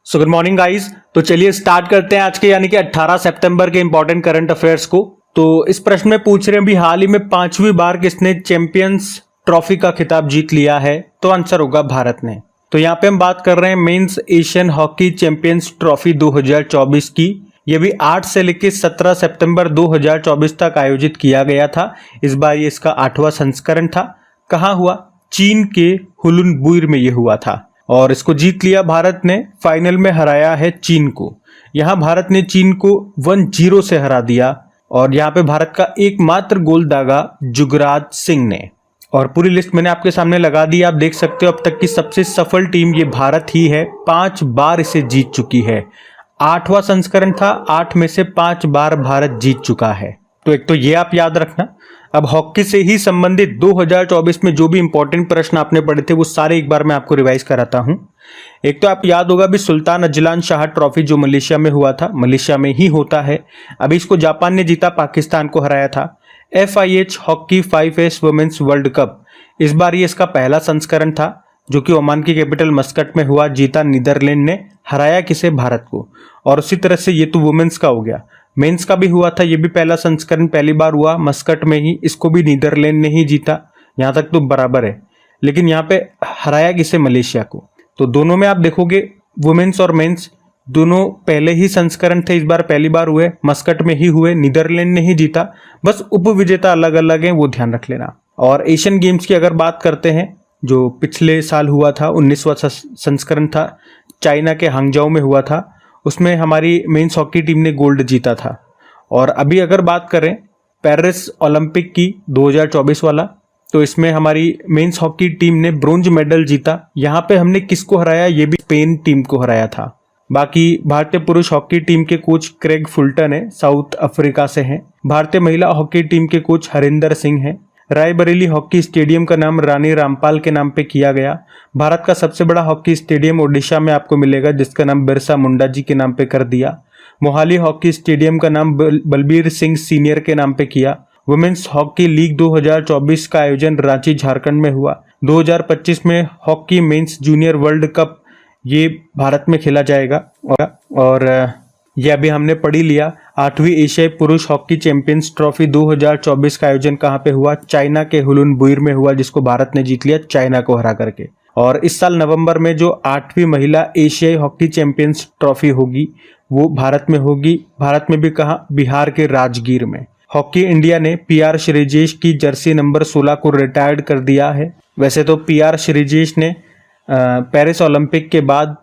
So good morning guys. तो चलिए start करते हैं आज के यानी कि 18 सितंबर के इंपॉर्टेंट करंट अफेयर्स को। तो इस प्रश्न में पूछ रहे हैं भी हाल ही में 5वीं बार किसने चैंपियंस ट्रॉफी का खिताब जीत लिया है। तो आंसर होगा भारत ने। तो यहाँ पे हम बात कर रहे हैं men's Asian hockey champions trophy 2024 की। ये भी 8 से लेकर 17 सितंबर 2024 तक आयोजित किया गया था। इस बार ये इसका 8वां संस्करण था। कहाँ हुआ? चीन के हुलुनबुई में ये हुआ था और इसको जीत लिया भारत ने। फाइनल में हराया है चीन को। यहाँ भारत ने चीन को 1-0 से हरा दिया और यहाँ पे भारत का एकमात्र गोल दागा जुगराज सिंह ने। और पूरी लिस्ट मैंने आपके सामने लगा दी, आप देख सकते हो। अब तक की सबसे सफल टीम ये भारत ही है, 5 बार इसे जीत चुकी है। 8वां संस्करण था, 8 में से 5 बार भारत जीत चुका है। तो एक तो ये आप याद रखना। अब हॉकी से ही संबंधित 2024 में जो भी इंपॉर्टेंट प्रश्न आपने पढ़े थे वो सारे एक बार मैं आपको रिवाइज कराता हूं। एक तो आप याद होगा भी सुल्तान अजलान शाह ट्रॉफी जो मलेशिया में हुआ था, मलेशिया में ही होता है। अभी इसको जापान ने जीता, पाकिस्तान को हराया था। FIH hockey 5S women's world cup, इस बार ये इसका पहला संस्करण था जो कि ओमान की कैपिटल मस्कट में हुआ। जीता नीदरलैंड ने, हराया किसे? भारत को। और उसी तरह से ये तो वुमेन्स का हो गया। मेंस का भी हुआ था, ये भी पहला संस्करण पहली बार हुआ मस्कट में ही। इसको भी नीदरलैंड ने ही जीता। यहाँ तक तो बराबर है, लेकिन यहाँ पे हराया किसे? मलेशिया को। तो दोनों में आप देखोगे वुमेन्स और मेंस दोनों पहले ही संस्करण थे, इस बार पहली बार हुए, मस्कट में ही हुए, नीदरलैंड ने ही जीता। बस उपविजेता अलग अलग हैं, वो ध्यान रख लेना। और एशियन गेम्स की अगर बात करते हैं, जो पिछले साल हुआ था, 19वां संस्करण था, चाइना के हांगजाओ में हुआ था। उसमें हमारी मेंस हॉकी टीम ने गोल्ड जीता था। और अभी अगर बात करें पेरिस ओलंपिक की 2024 वाला, तो इसमें हमारी मेंस हॉकी टीम ने ब्रोंज मेडल जीता। यहाँ पे हमने किसको हराया? ये भी स्पेन टीम को हराया था। बाकी भारतीय पुरुष हॉकी टीम के कोच क्रेग फुलटन है, साउथ अफ्रीका से हैं। भारतीय महिला हॉकी टीम के कोच हरिंदर सिंह हैं। रायबरेली हॉकी स्टेडियम का नाम रानी रामपाल के नाम पे किया गया। भारत का सबसे बड़ा हॉकी स्टेडियम ओडिशा में आपको मिलेगा, जिसका नाम बिरसा मुंडा जी के नाम पे कर दिया। मोहाली हॉकी स्टेडियम का नाम बलबीर सिंह सीनियर के नाम पे किया। वुमेन्स हॉकी लीग 2024 का आयोजन रांची झारखंड में हुआ। 2025 में hockey mains junior world cup ये भारत में खेला जाएगा। और ये अभी हमने पढ़ ही लिया। 8वीं एशियाई पुरुष हॉकी चैंपियंस ट्रॉफी 2024 का आयोजन कहाँ पे हुआ? चाइना के हुलुनबुई में हुआ, जिसको भारत ने जीत लिया चाइना को हरा करके। और इस साल नवंबर में जो 8वीं महिला एशियाई हॉकी चैंपियंस ट्रॉफी होगी वो भारत में होगी। भारत में भी कहाँ? बिहार के राजगीर में। हॉकी इंडिया ने PR श्रीजेश की जर्सी नंबर 16 को रिटायर्ड कर दिया है। वैसे तो PR श्रीजेश ने पेरिस ओलंपिक के बाद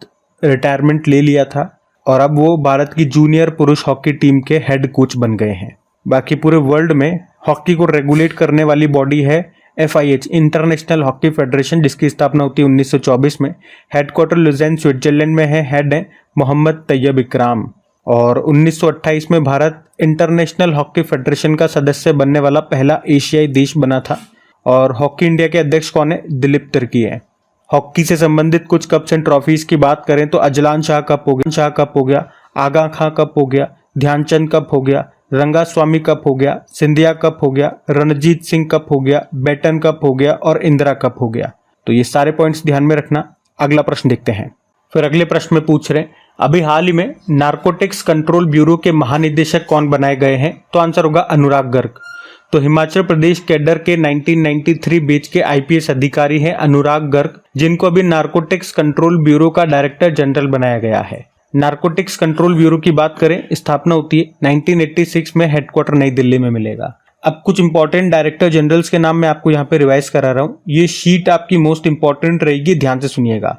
रिटायरमेंट ले लिया था और अब वो भारत की जूनियर पुरुष हॉकी टीम के हेड कोच बन गए हैं। बाकी पूरे वर्ल्ड में हॉकी को रेगुलेट करने वाली बॉडी है FIH, इंटरनेशनल हॉकी फेडरेशन, जिसकी स्थापना होती है 1924 में। हेडक्वार्टर लुज़ेन स्विट्जरलैंड में है। हेड है मोहम्मद तैयब इकराम। और 1928 में भारत इंटरनेशनल हॉकी फेडरेशन का सदस्य बनने वाला पहला एशियाई देश बना था। और हॉकी इंडिया के अध्यक्ष कौन है? दिलीप तिर्की है। हॉकी से संबंधित कुछ कप्स एंड ट्रॉफीज की बात करें तो अजलान शाह कप हो गया, आगा खां कप हो गया, ध्यानचंद कप हो गया, रंगास्वामी कप हो गया, सिंधिया कप हो गया, रणजीत सिंह कप हो गया, बैटन कप हो गया और इंदिरा कप हो गया। तो ये सारे पॉइंट्स ध्यान में रखना। अगला प्रश्न देखते हैं। फिर अगले प्रश्न में पूछ रहे हैं अभी हाल ही में नारकोटिक्स कंट्रोल ब्यूरो के महानिदेशक कौन बनाए गए हैं? तो आंसर होगा अनुराग गर्ग। तो हिमाचल प्रदेश कैडर के 1993 बैच के IPS अधिकारी हैं अनुराग गर्ग, जिनको अभी नारकोटिक्स कंट्रोल ब्यूरो का डायरेक्टर जनरल बनाया गया है। नारकोटिक्स कंट्रोल ब्यूरो की बात करें, स्थापना होती है 1986 में, हेडक्वार्टर नई दिल्ली में मिलेगा। अब कुछ इंपॉर्टेंट डायरेक्टर जनरल्स के नाम मैं आपको यहाँ पे रिवाइज करा रहा हूँ। ये शीट आपकी मोस्ट इंपॉर्टेंट रहेगी, ध्यान से सुनिएगा।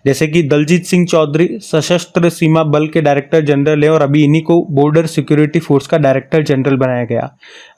जैसे कि दलजीत सिंह चौधरी सशस्त्र सीमा बल के डायरेक्टर जनरल है और अभी इन्हीं को बॉर्डर सिक्योरिटी फोर्स का डायरेक्टर जनरल बनाया गया।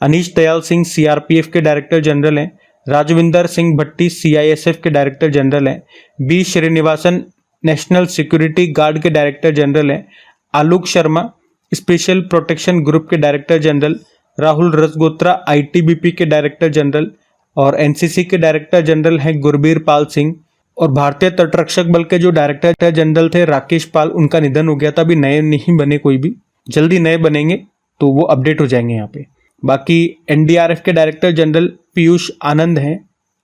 अनीश दयाल सिंह CRPF के डायरेक्टर जनरल हैं। राजविंदर सिंह भट्टी CISF के डायरेक्टर जनरल हैं। B Srinivasan national security guard के डायरेक्टर जनरल हैं। Alok Sharma special protection group के director general. Rahul Rasgotra ITBP के डायरेक्टर जनरल और NCC के डायरेक्टर जनरल हैं गुरबीर पाल सिंह। और भारतीय तटरक्षक बल के जो डायरेक्टर जनरल थे राकेश पाल, उनका निधन हो गया था। अभी नए नहीं बने, कोई भी जल्दी नए बनेंगे तो वो अपडेट हो जाएंगे यहाँ पे। बाकी NDRF के डायरेक्टर जनरल पीयूष आनंद हैं।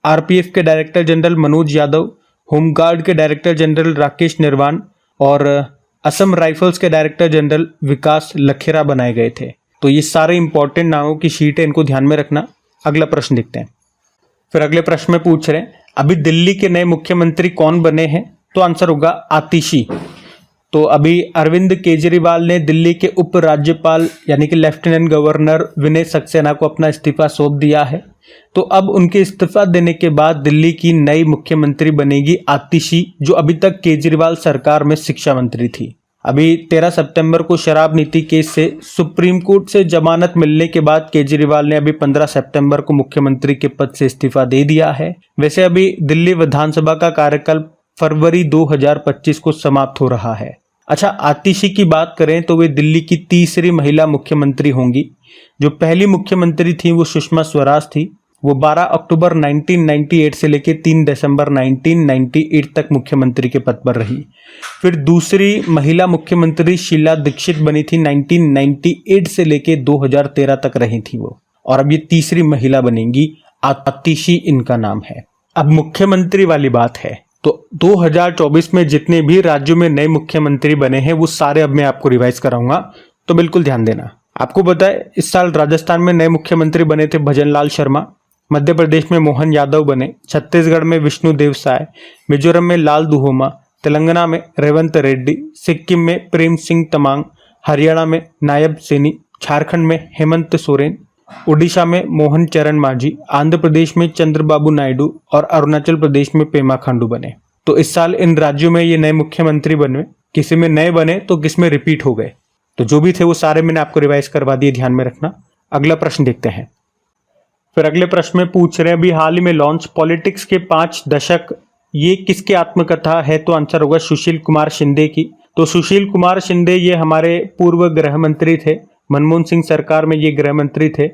RPF के director general Manoj Yadav, home guard के डायरेक्टर जनरल राकेश निर्वाण और असम राइफल्स के डायरेक्टर जनरल विकास लखेरा बनाए गए थे। तो ये सारे इंपॉर्टेंट नामों की शीट है, इनको ध्यान में रखना। अगला प्रश्न देखते हैं। फिर अगले प्रश्न में पूछ रहे हैं अभी दिल्ली के नए मुख्यमंत्री कौन बने हैं, तो आंसर होगा आतिशी। तो अभी अरविंद केजरीवाल ने दिल्ली के उप राज्यपाल यानी कि लेफ्टिनेंट गवर्नर विनय सक्सेना को अपना इस्तीफा सौंप दिया है। तो अब उनके इस्तीफा देने के बाद दिल्ली की नई मुख्यमंत्री बनेगी आतिशी, जो अभी तक केजरीवाल सरकार में शिक्षा मंत्री थी। अभी 13 सितंबर को शराब नीति केस से सुप्रीम कोर्ट से जमानत मिलने के बाद केजरीवाल ने अभी 15 सितंबर को मुख्यमंत्री के पद से इस्तीफा दे दिया है। वैसे अभी दिल्ली विधानसभा का कार्यकाल फरवरी 2025 को समाप्त हो रहा है। अच्छा, आतिशी की बात करें तो वे दिल्ली की तीसरी महिला मुख्यमंत्री होंगी। जो पहली मुख्यमंत्री थी वो सुषमा स्वराज थी। वो 12 अक्टूबर 1998 से लेकर 3 दिसंबर 1998 तक मुख्यमंत्री के पद पर रही। फिर दूसरी महिला मुख्यमंत्री शीला दीक्षित बनी थी, 1998 से लेकर 2013 तक रही थी वो, और अब ये तीसरी महिला बनेंगी, आतिशी इनका नाम है। अब मुख्यमंत्री वाली बात है तो 2024 में जितने भी राज्यों में नए मुख्यमंत्री बने हैं वो सारे अब मैं आपको रिवाइज कराऊंगा, तो बिल्कुल ध्यान देना। आपको पता है इस साल राजस्थान में नए मुख्यमंत्री बने थे भजनलाल शर्मा, मध्य प्रदेश में मोहन यादव बने, छत्तीसगढ़ में विष्णुदेव साय, मिजोरम में लाल दुहोमा, तेलंगाना में रेवंत रेड्डी, सिक्किम में प्रेम सिंह तमांग, हरियाणा में नायब सैनी, झारखंड में हेमंत सोरेन, उड़ीसा में मोहन चरण मांझी, आंध्र प्रदेश में चंद्रबाबू नायडू और अरुणाचल प्रदेश में पेमा खांडू बने। तो इस साल इन राज्यों में ये नए मुख्यमंत्री बने, किसी में नए बने तो किस में रिपीट हो गए। तो जो भी थे वो सारे मैंने आपको रिवाइज करवा दिए, ध्यान में रखना। अगला प्रश्न देखते हैं। फिर अगले प्रश्न में पूछ रहे हैं अभी हाल ही में लॉन्च पॉलिटिक्स के 5 दशक, ये किसकी आत्मकथा है, तो आंसर होगा सुशील कुमार शिंदे की। तो सुशील कुमार शिंदे ये हमारे पूर्व गृह मंत्री थे, मनमोहन सिंह सरकार में ये गृह मंत्री थे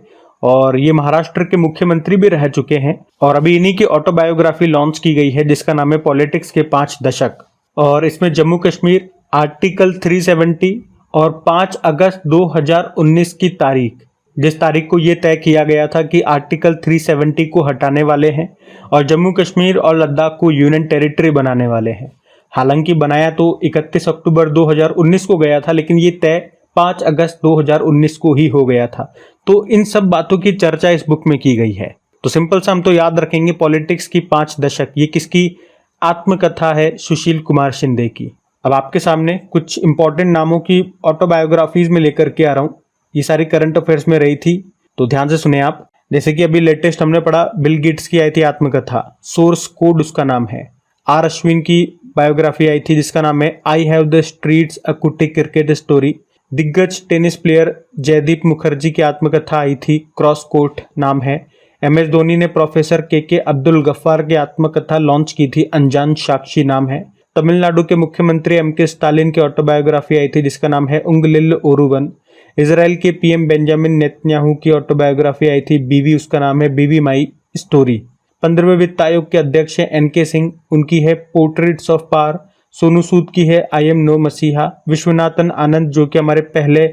और ये महाराष्ट्र के मुख्यमंत्री भी रह चुके हैं। और अभी इन्हीं की ऑटोबायोग्राफी लॉन्च की गई है जिसका नाम है पॉलिटिक्स के 5 दशक। और इसमें जम्मू कश्मीर, आर्टिकल 370 और 5 अगस्त 2019 की तारीख, जिस तारीख को ये तय किया गया था कि आर्टिकल 370 को हटाने वाले हैं और जम्मू कश्मीर और लद्दाख को यूनियन टेरिटरी बनाने वाले हैं। हालांकि बनाया तो 31 अक्टूबर 2019 को गया था, लेकिन ये तय 5 अगस्त 2019 को ही हो गया था। तो इन सब बातों की चर्चा इस बुक में की गई है। तो सिंपल सा हम तो याद रखेंगे पॉलिटिक्स की 5 दशक, ये किसकी आत्मकथा है, सुशील कुमार शिंदे की। अब आपके सामने कुछ इंपॉर्टेंट नामों की ऑटोबायोग्राफीज में लेकर के आ रहा हूँ। ये सारी करंट अफेयर्स में रही थी, तो ध्यान से सुने आप। जैसे कि अभी लेटेस्ट हमने पढ़ा बिल गेट्स की आई थी आत्मकथा, सोर्स कोड उसका नाम है। आर अश्विन की बायोग्राफी आई थी जिसका नाम है आई हैव द स्ट्रीट्स अ कुट्टी क्रिकेट स्टोरी। दिग्गज टेनिस प्लेयर जयदीप मुखर्जी की आत्मकथा आई थी, क्रॉस कोर्ट नाम है। MS धोनी ने प्रोफेसर के अब्दुल गफ्फार की आत्मकथा लॉन्च की थी, अनजान साक्षी नाम है। तमिलनाडु के मुख्यमंत्री MK स्टालिन की ऑटोबायोग्राफी आई थी जिसका नाम है उंगलिल ओरुवन। इसराइल के PM बेंजामिन नेतन्याहू की ऑटोबायोग्राफी आई थी, बीवी उसका नाम है बीवी माई स्टोरी। 15वें वित्त आयोग के अध्यक्ष हैं NK सिंह, उनकी है portraits of power. Sonu Sood की है आई एम नो मसीहा। विश्वनाथन आनंद जो कि हमारे पहले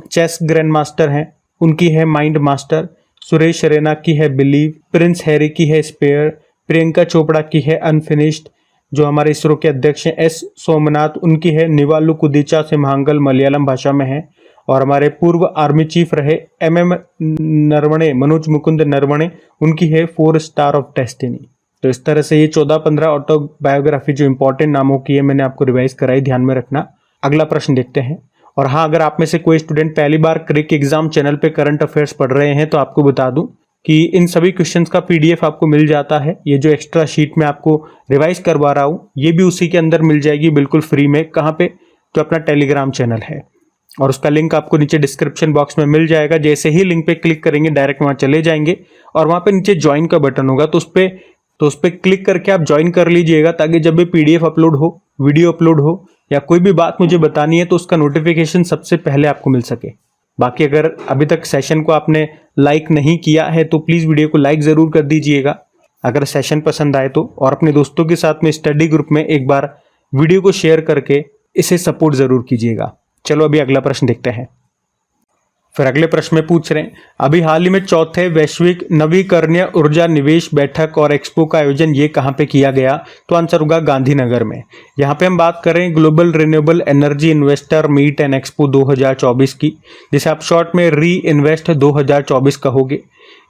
चेस ग्रैंड मास्टर हैं, उनकी है माइंड मास्टर। सुरेश रैना की है बिलीव। प्रिंस हैरी की है स्पेयर। प्रियंका चोपड़ा की है अनफिनिश्ड। जो हमारे इसरो के अध्यक्ष हैं S सोमनाथ, उनकी है निवालु कुदिचा सिम्हांगल, मलयालम भाषा में है। और हमारे पूर्व आर्मी चीफ रहे MM नरवणे, मनोज मुकुंद नरवणे, उनकी है 4 स्टार ऑफ डेस्टिनी। तो इस तरह से ये 14-15 ऑटोबायोग्राफी जो इंपॉर्टेंट नामों की है मैंने आपको रिवाइज कराई, ध्यान में रखना। अगला प्रश्न देखते हैं। और हाँ, अगर आप में से कोई स्टूडेंट पहली बार क्रिक एग्जाम चैनल पे करंट अफेयर्स पढ़ रहे हैं तो आपको बता दूं कि इन सभी क्वेश्चंस का PDF आपको मिल जाता है। ये जो एक्स्ट्रा शीट में आपको रिवाइज करवा रहा हूँ ये भी उसी के अंदर मिल जाएगी बिल्कुल फ्री में। कहाँ पे? तो अपना टेलीग्राम चैनल है और उसका लिंक आपको नीचे डिस्क्रिप्शन बॉक्स में मिल जाएगा। जैसे ही लिंक पे क्लिक करेंगे डायरेक्ट वहाँ चले जाएंगे और वहाँ पे नीचे ज्वाइन का बटन होगा, तो उस पर क्लिक करके आप ज्वाइन कर लीजिएगा, ताकि जब भी PDF अपलोड हो, वीडियो अपलोड हो या कोई भी बात मुझे बतानी है तो उसका नोटिफिकेशन सबसे पहले आपको मिल सके। बाकी अगर अभी तक सेशन को आपने लाइक नहीं किया है तो प्लीज़ वीडियो को लाइक ज़रूर कर दीजिएगा अगर सेशन पसंद आए तो, और अपने दोस्तों के साथ में स्टडी ग्रुप में एक बार वीडियो को शेयर करके इसे सपोर्ट ज़रूर कीजिएगा। चलो अभी अगला प्रश्न देखते हैं। फिर अगले प्रश्न में पूछ रहे हैं, अभी हाल ही में चौथे वैश्विक नवीकरणीय ऊर्जा निवेश बैठक और एक्सपो का आयोजन ये कहाँ पे किया गया? तो आंसर होगा गांधीनगर में। यहाँ पे हम बात कर रहे हैं global renewable energy investor meet and expo 2024 की, जिसे आप शॉर्ट में री इन्वेस्ट 2024 कहोगे।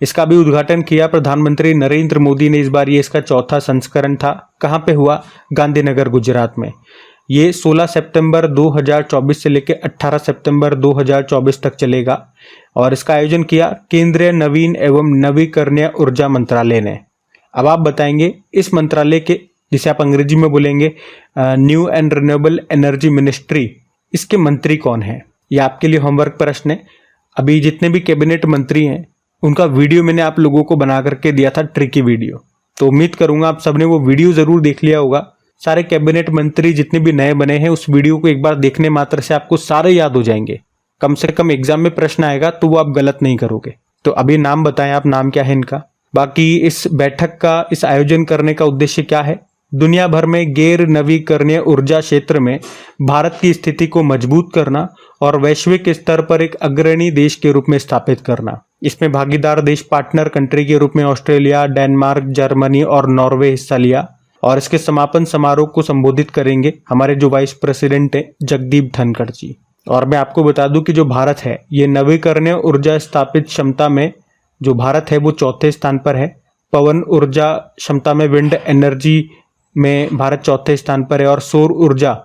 इसका भी उद्घाटन किया प्रधानमंत्री नरेंद्र मोदी ने। इस बार ये इसका चौथा संस्करण था। कहाँ पे हुआ? गांधीनगर, गुजरात में। ये 16 सितंबर 2024 से लेकर 18 सितंबर 2024 तक चलेगा और इसका आयोजन किया केंद्रीय नवीन एवं नवीकरणीय ऊर्जा मंत्रालय ने। अब आप बताएंगे इस मंत्रालय के, जिसे आप अंग्रेजी में बोलेंगे new and renewable energy ministry, इसके मंत्री कौन है? ये आपके लिए होमवर्क प्रश्न है। अभी जितने भी कैबिनेट मंत्री हैं उनका वीडियो मैंने आप लोगों को बना करके दिया था, ट्रिकी वीडियो। तो उम्मीद करूंगा आप सबने वो वीडियो जरूर देख लिया होगा। सारे कैबिनेट मंत्री जितने भी नए बने हैं, उस वीडियो को एक बार देखने मात्र से आपको सारे याद हो जाएंगे। कम से कम एग्जाम में प्रश्न आएगा तो वो आप गलत नहीं करोगे। तो अभी नाम बताएं आप, नाम क्या है इनका। बाकी इस बैठक का, इस आयोजन करने का उद्देश्य क्या है? दुनिया भर में गैर नवीकरणीय ऊर्जा क्षेत्र में भारत की स्थिति को मजबूत करना और वैश्विक स्तर पर एक अग्रणी देश के रूप में स्थापित करना। इसमें भागीदार देश पार्टनर कंट्री के रूप में ऑस्ट्रेलिया, डेनमार्क, जर्मनी और नॉर्वे हिस्सा लिया। और इसके समापन समारोह को संबोधित करेंगे हमारे जो वाइस प्रेसिडेंट है जगदीप धनखड़ जी। और मैं आपको बता दूं कि जो भारत है ये नवीकरणीय ऊर्जा स्थापित क्षमता में जो भारत है वो चौथे स्थान पर है। पवन ऊर्जा क्षमता में, विंड एनर्जी में भारत चौथे स्थान पर है और सौर ऊर्जा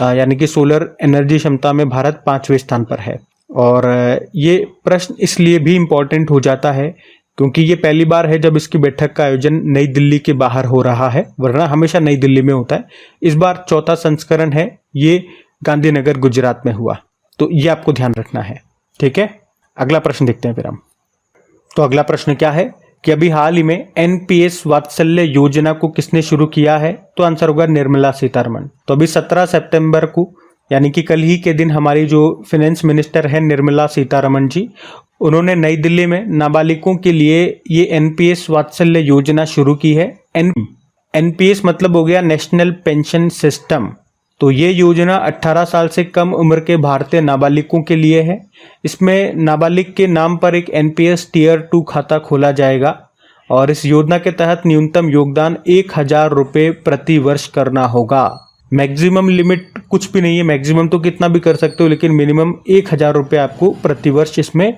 यानी कि सोलर एनर्जी क्षमता में भारत 5वें स्थान पर है। और ये प्रश्न इसलिए भी इम्पोर्टेंट हो जाता है क्योंकि ये पहली बार है जब इसकी बैठक का आयोजन नई दिल्ली के बाहर हो रहा है, वरना हमेशा नई दिल्ली में होता है। इस बार चौथा संस्करण है, ये गांधीनगर, गुजरात में हुआ। तो ये आपको ध्यान रखना है, ठीक है। अगला प्रश्न देखते हैं फिर हम। तो अगला प्रश्न क्या है कि अभी हाल ही में एनपीएस वात्सल्य योजना को किसने शुरू किया है? तो आंसर होगा निर्मला सीतारमण। तो अभी 17 सितंबर को यानी कि कल ही के दिन हमारी जो फाइनेंस मिनिस्टर है निर्मला सीतारमण जी, उन्होंने नई दिल्ली में नाबालिगों के लिए ये एनपीएस वात्सल्य योजना शुरू की है। एनपीएस मतलब हो गया नेशनल पेंशन सिस्टम। तो ये योजना 18 साल से कम उम्र के भारतीय नाबालिगों के लिए है। इसमें नाबालिग के नाम पर एक एनपीएस टियर 2 खाता खोला जाएगा और इस योजना के तहत न्यूनतम योगदान 1000 रुपये प्रति वर्ष करना होगा। मैक्सिमम लिमिट कुछ भी नहीं है, मैक्सिमम तो कितना भी कर सकते हो, लेकिन मिनिमम 1000 रुपये आपको प्रति वर्ष इसमें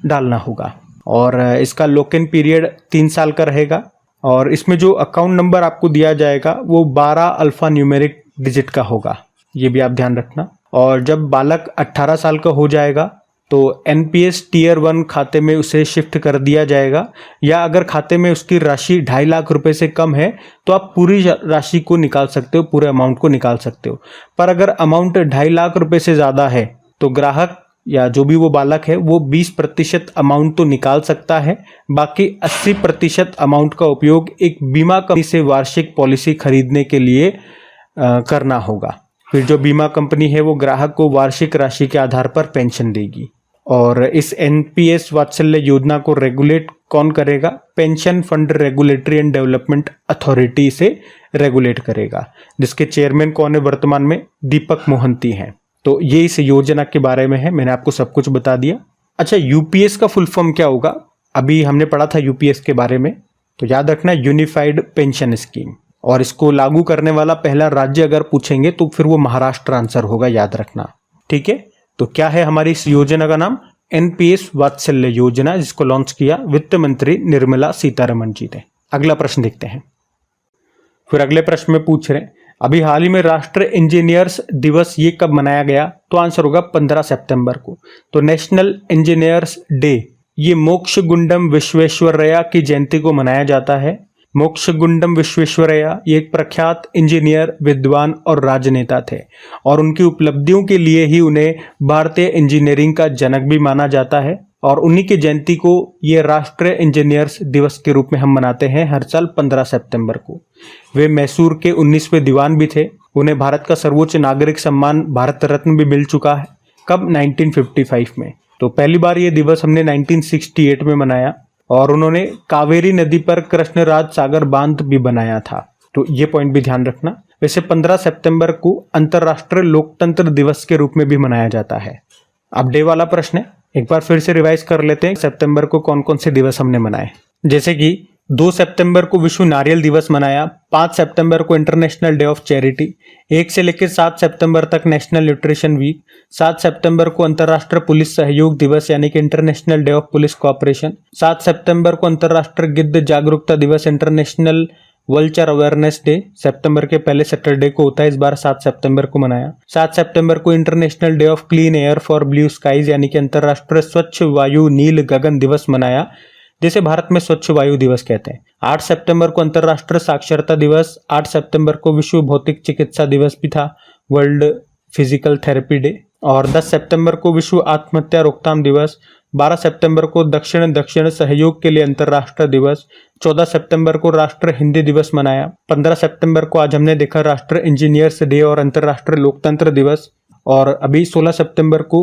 डालना होगा। और इसका लॉक इन पीरियड 3 साल का रहेगा और इसमें जो अकाउंट नंबर आपको दिया जाएगा वो 12 अल्फा न्यूमेरिक डिजिट का होगा, ये भी आप ध्यान रखना। और जब बालक 18 साल का हो जाएगा तो एनपीएस टियर 1 खाते में उसे शिफ्ट कर दिया जाएगा, या अगर खाते में उसकी राशि 2.5 लाख रुपए से कम है तो आप पूरी राशि को निकाल सकते हो, पूरे अमाउंट को निकाल सकते हो। पर अगर अमाउंट 2.5 लाख रुपए से ज़्यादा है तो ग्राहक या जो भी वो बालक है वो 20% अमाउंट तो निकाल सकता है, बाकी 80% अमाउंट का उपयोग एक बीमा कंपनी से वार्षिक पॉलिसी खरीदने के लिए करना होगा। फिर जो बीमा कंपनी है वो ग्राहक को वार्षिक राशि के आधार पर पेंशन देगी। और इस एनपीएस वात्सल्य योजना को रेगुलेट कौन करेगा? Pension fund regulatory and development authority से रेगुलेट करेगा, जिसके चेयरमैन कौन है वर्तमान में? दीपक मोहंती हैं। तो ये इस योजना के बारे में है, मैंने आपको सब कुछ बता दिया। अच्छा, यूपीएस का फुल फॉर्म क्या होगा? अभी हमने पढ़ा था यूपीएस के बारे में, तो याद रखना यूनिफाइड पेंशन स्कीम। और इसको लागू करने वाला पहला राज्य अगर पूछेंगे तो फिर वो महाराष्ट्र आंसर होगा, याद रखना, ठीक है। तो क्या है हमारी इस योजना का नाम? एनपीएस वात्सल्य योजना, जिसको लॉन्च किया वित्त मंत्री निर्मला सीतारमण जी ने। अगला प्रश्न देखते हैं। फिर अगले प्रश्न में पूछ रहे हैं अभी हाल ही में राष्ट्रीय इंजीनियर्स दिवस ये कब मनाया गया? तो आंसर होगा 15 सितंबर को। तो नेशनल इंजीनियर्स डे ये मोक्षगुंडम विश्वेश्वरैया की जयंती को मनाया जाता है। मोक्षगुंडम विश्वेश्वरैया ये एक प्रख्यात इंजीनियर, विद्वान और राजनेता थे और उनकी उपलब्धियों के लिए ही उन्हें भारतीय इंजीनियरिंग का जनक भी माना जाता है। और उन्हीं की जयंती को ये राष्ट्रीय इंजीनियर्स दिवस के रूप में हम मनाते हैं हर साल 15 सितंबर को। वे मैसूर के 19वें दीवान भी थे। उन्हें भारत का सर्वोच्च नागरिक सम्मान भारत रत्न भी मिल चुका है। कब? 1955 में। तो पहली बार ये दिवस हमने 1968 में मनाया और उन्होंने कावेरी नदी पर कृष्णराज सागर बांध भी बनाया था। तो ये पॉइंट भी ध्यान रखना। वैसे 15 सितंबर को अंतर्राष्ट्रीय लोकतंत्र दिवस के रूप में भी मनाया जाता है। अब डे वाला प्रश्न है एक बार फिर से रिवाइज कर लेते हैं सितंबर को कौन कौन से दिवस हमने मनाए। जैसे कि 2 सितंबर को विश्व नारियल दिवस मनाया, 5 सितंबर को इंटरनेशनल डे ऑफ चैरिटी, 1 से लेकर 7 सितंबर तक नेशनल न्यूट्रिशन वीक, 7 सितंबर को अंतर्राष्ट्रीय पुलिस सहयोग दिवस यानी कि international day of police cooperation, 7 सितंबर को अंतर्राष्ट्रीय गिद्ध जागरूकता दिवस इंटरनेशनल वल्चर अवेयरनेस डे, सितंबर के पहले सैटरडे को होता है, इस बार 7 सितंबर को मनाया। 7 सितंबर को international day of clean air for blue skies यानी कि अंतर्राष्ट्रीय स्वच्छ वायु नील गगन दिवस मनाया, जिसे भारत में स्वच्छ वायु दिवस कहते हैं। 8 सितंबर को अंतर्राष्ट्रीय साक्षरता दिवस, 8 सितंबर को विश्व भौतिक चिकित्सा दिवस भी था, वर्ल्ड फिजिकल थेरेपी डे, और 10 सितंबर को विश्व आत्महत्या रोकथाम दिवस, 12 सितंबर को दक्षिण दक्षिण सहयोग के लिए अंतर्राष्ट्रीय दिवस, 14 सितंबर को राष्ट्रीय हिंदी दिवस मनाया, 15 सितंबर को आज हमने देखा राष्ट्रीय इंजीनियर्स डे और अंतर्राष्ट्रीय लोकतंत्र दिवस, और अभी 16 सितंबर को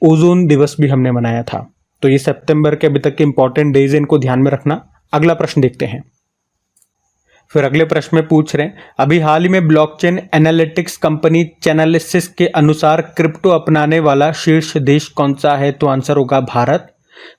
ओजोन दिवस भी हमने मनाया था। तो ये सितंबर के अभी तक के इंपॉर्टेंट डेज, इनको ध्यान में रखना। अगला प्रश्न देखते हैं। फिर अगले प्रश्न में पूछ रहे हैं, अभी हाल ही में ब्लॉकचेन एनालिटिक्स कंपनी चैनालिसिस के अनुसार क्रिप्टो अपनाने वाला शीर्ष देश कौन सा है? तो आंसर होगा भारत।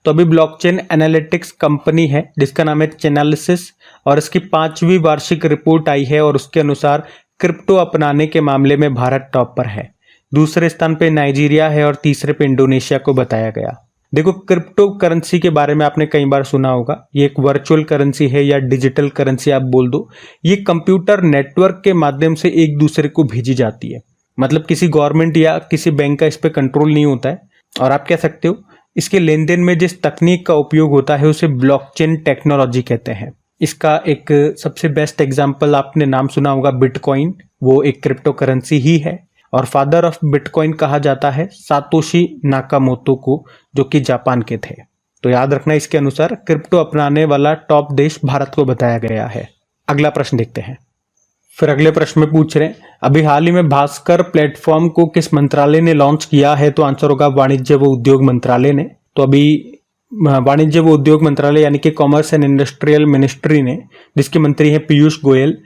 तो अभी ब्लॉकचेन एनालिटिक्स कंपनी है जिसका नाम है चैनालिसिस, और इसकी 5वीं वार्षिक रिपोर्ट आई है और उसके अनुसार क्रिप्टो अपनाने के मामले में भारत टॉप पर है। दूसरे स्थान पे नाइजीरिया है और तीसरे पे इंडोनेशिया को बताया गया। देखो, क्रिप्टो करेंसी के बारे में आपने कई बार सुना होगा। ये एक वर्चुअल करेंसी है या डिजिटल करेंसी आप बोल दो। ये कंप्यूटर नेटवर्क के माध्यम से एक दूसरे को भेजी जाती है, मतलब किसी गवर्नमेंट या किसी बैंक का इस पे कंट्रोल नहीं होता है। और आप कह सकते हो इसके लेन देन में जिस तकनीक का उपयोग होता है उसे ब्लॉकचेन टेक्नोलॉजी कहते हैं। इसका एक सबसे बेस्ट एग्जाम्पल आपने नाम सुना होगा बिटकॉइन, वो एक क्रिप्टो करेंसी ही है। और फादर ऑफ बिटकॉइन कहा जाता है सातोशी नाकामोतो को, जो कि जापान के थे। तो याद रखना, इसके अनुसार क्रिप्टो अपनाने वाला टॉप देश भारत को बताया गया है। अगला प्रश्न देखते हैं। फिर अगले प्रश्न में पूछ रहे हैं, अभी हाल ही में भास्कर प्लेटफॉर्म को किस मंत्रालय ने लॉन्च किया है? तो आंसर होगा वाणिज्य व उद्योग मंत्रालय ने। तो अभी वाणिज्य व उद्योग मंत्रालय यानी कि कॉमर्स एंड इंडस्ट्रियल मिनिस्ट्री ने, जिसके मंत्री हैं पीयूष गोयल,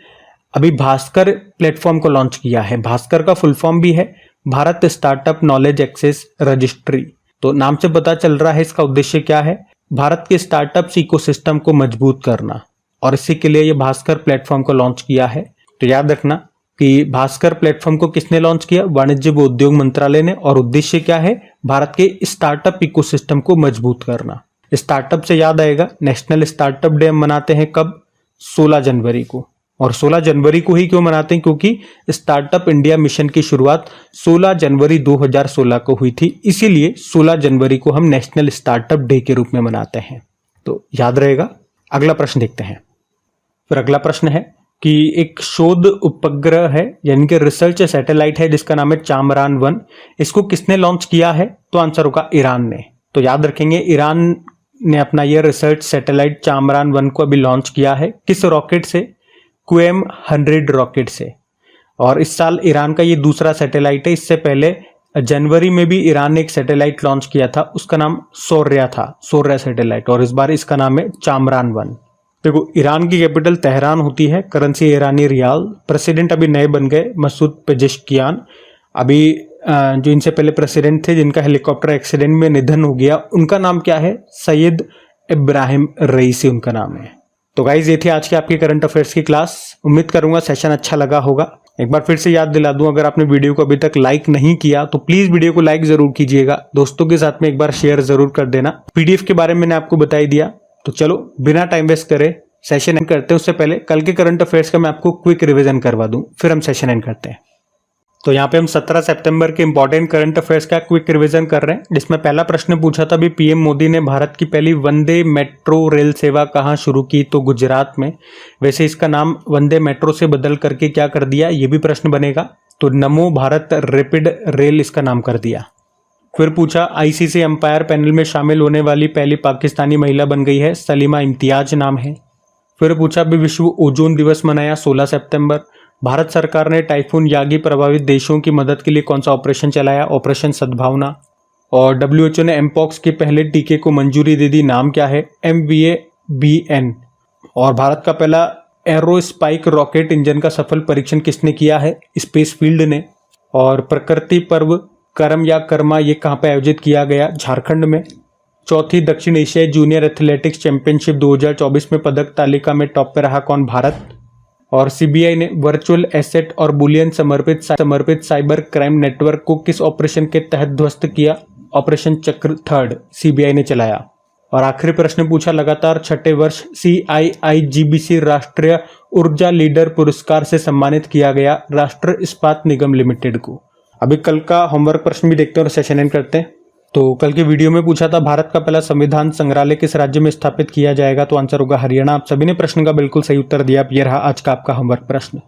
अभी भास्कर प्लेटफॉर्म को लॉन्च किया है। भास्कर का फुल फॉर्म भी है Bharat startup knowledge access registry. तो नाम से पता चल रहा है इसका उद्देश्य क्या है, भारत के स्टार्टअप्स इकोसिस्टम को मजबूत करना, और इसी के लिए ये भास्कर प्लेटफॉर्म को लॉन्च किया है। तो याद रखना कि भास्कर प्लेटफॉर्म को किसने लॉन्च किया? वाणिज्य व उद्योग मंत्रालय ने। और उद्देश्य क्या है? भारत के स्टार्टअप इकोसिस्टम को मजबूत करना। स्टार्टअप से याद आएगा, नेशनल स्टार्टअप डे हम मनाते हैं कब? 16 जनवरी को। और 16 जनवरी को ही क्यों मनाते हैं? क्योंकि स्टार्टअप इंडिया मिशन की शुरुआत 16 जनवरी 2016 को हुई थी, इसीलिए 16 जनवरी को हम नेशनल स्टार्टअप डे के रूप में मनाते हैं। तो याद रहेगा। अगला प्रश्न देखते हैं। फिर अगला प्रश्न है कि एक शोध उपग्रह है यानी कि रिसर्च सैटेलाइट है जिसका नाम है चामरान 1, इसको किसने लॉन्च किया है? तो आंसर होगा ईरान ने। तो याद रखेंगे, ईरान ने अपना यह रिसर्च सैटेलाइट चामरान 1 को अभी लॉन्च किया है। किस रॉकेट से? क्वेम 100 रॉकेट से। और इस साल ईरान का ये दूसरा सैटेलाइट है। इससे पहले जनवरी में भी ईरान ने एक सैटेलाइट लॉन्च किया था, उसका नाम सौर्या था, सौर्या सैटेलाइट, और इस बार इसका नाम है चामरान 1। देखो, ईरान की कैपिटल तेहरान होती है, करेंसी ईरानी रियाल। प्रेसिडेंट अभी नए बन गए, मसूद पेजेश्कियान। अभी जो इनसे पहले प्रेसिडेंट थे जिनका हेलीकॉप्टर एक्सीडेंट में निधन हो गया, उनका नाम क्या है? सैयद इब्राहिम रईसी उनका नाम है। तो गाइज, ये थी आज की आपकी करंट अफेयर्स की क्लास। उम्मीद करूंगा सेशन अच्छा लगा होगा। एक बार फिर से याद दिला दूं, अगर आपने वीडियो को अभी तक लाइक नहीं किया तो प्लीज वीडियो को लाइक जरूर कीजिएगा। दोस्तों के साथ में एक बार शेयर जरूर कर देना। पीडीएफ के बारे में मैंने आपको बता ही दिया। तो चलो बिना टाइम वेस्ट करे सेशन एंड करते हैं। उससे पहले कल के करंट अफेयर्स का मैं आपको क्विक रिवीजन करवा दूं, फिर हम सेशन एंड करते हैं। तो यहाँ पे हम 17 सितंबर के इंपॉर्टेंट करंट अफेयर्स का क्विक रिवीजन कर रहे हैं, जिसमें पहला प्रश्न पूछा था भी पीएम मोदी ने भारत की पहली वंदे मेट्रो रेल सेवा कहाँ शुरू की? तो गुजरात में। वैसे इसका नाम वंदे मेट्रो से बदल करके क्या कर दिया, ये भी प्रश्न बनेगा। तो नमो भारत रैपिड रेल इसका नाम कर दिया। फिर पूछा आईसीसी अंपायर पैनल में शामिल होने वाली पहली पाकिस्तानी महिला बन गई है, सलीमा इम्तियाज नाम है। फिर पूछा भी विश्व ओजोन दिवस मनाया 16 सितंबर। भारत सरकार ने टाइफून यागी प्रभावित देशों की मदद के लिए कौन सा ऑपरेशन चलाया? ऑपरेशन सद्भावना। और डब्ल्यूएचओ ने एमपॉक्स के पहले टीके को मंजूरी दे दी, नाम क्या है? MVABN। और भारत का पहला एरोस्पाइक रॉकेट इंजन का सफल परीक्षण किसने किया है? स्पेस फील्ड ने। और प्रकृति पर्व कर्म या कर्मा ये कहाँ पे आयोजित किया गया? झारखंड में। चौथी, दक्षिण एशियाई जूनियर एथलेटिक्स चैंपियनशिप 2024 में पदक तालिका में टॉप पे रहा कौन? भारत। और सीबीआई ने वर्चुअल एसेट और बुलियन समर्पित साइबर क्राइम नेटवर्क को किस ऑपरेशन के तहत ध्वस्त किया? ऑपरेशन चक्र 3 सीबीआई ने चलाया। और आखिरी प्रश्न पूछा, लगातार छठे वर्ष CII-GBC राष्ट्रीय ऊर्जा लीडर पुरस्कार से सम्मानित किया गया राष्ट्र इस्पात निगम लिमिटेड को। अभी कल का होमवर्क प्रश्न भी देखते हैं और सेशन एंड करते हैं। तो कल के वीडियो में पूछा था भारत का पहला संविधान संग्रहालय किस राज्य में स्थापित किया जाएगा? तो आंसर होगा हरियाणा। आप सभी ने प्रश्न का बिल्कुल सही उत्तर दिया। अब ये रहा आज का आपका होमवर्क प्रश्न।